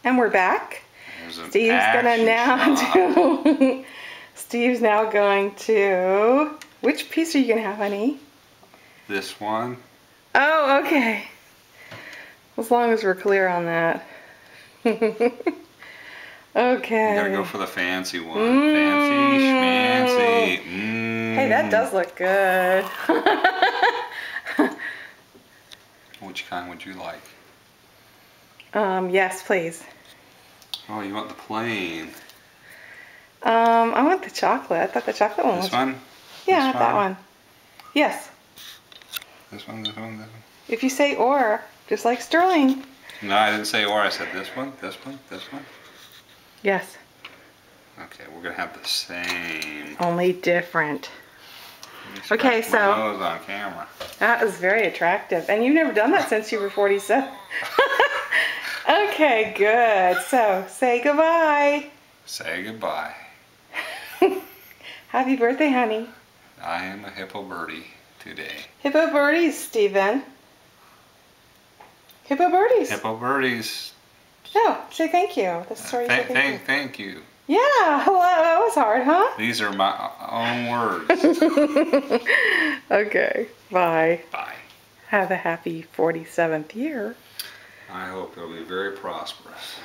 And we're back. Steve's gonna now do. Steve's now going to. Which piece are you gonna have, honey? This one. Oh, okay. As long as we're clear on that. Okay. You gotta go for the fancy one. Fancy schmancy. Hey, that does look good. Which kind would you like? Yes, please. Oh, you want the plain? I want the chocolate. I thought the chocolate one was. This one? Yeah, This that one. Yes. This one, this one, this one. If you say or, just like Sterling. No, I didn't say or. I said this one, this one, this one. Yes. Okay, we're gonna have the same. Only different. Let me Okay, scratch so my nose on camera. that is very attractive, and you've never done that since you were 47. Okay, good. So say goodbye. Say goodbye. Happy birthday, honey. I am a hippo birdie today. Hippo birdies, Stephen. Hippo birdies. Hippo birdies. No, say thank you. This is where you say thank you. Thank you. Yeah, hello. That was hard, huh? These are my own words. Okay, bye. Bye. Have a happy 47th year. I hope it'll be very prosperous.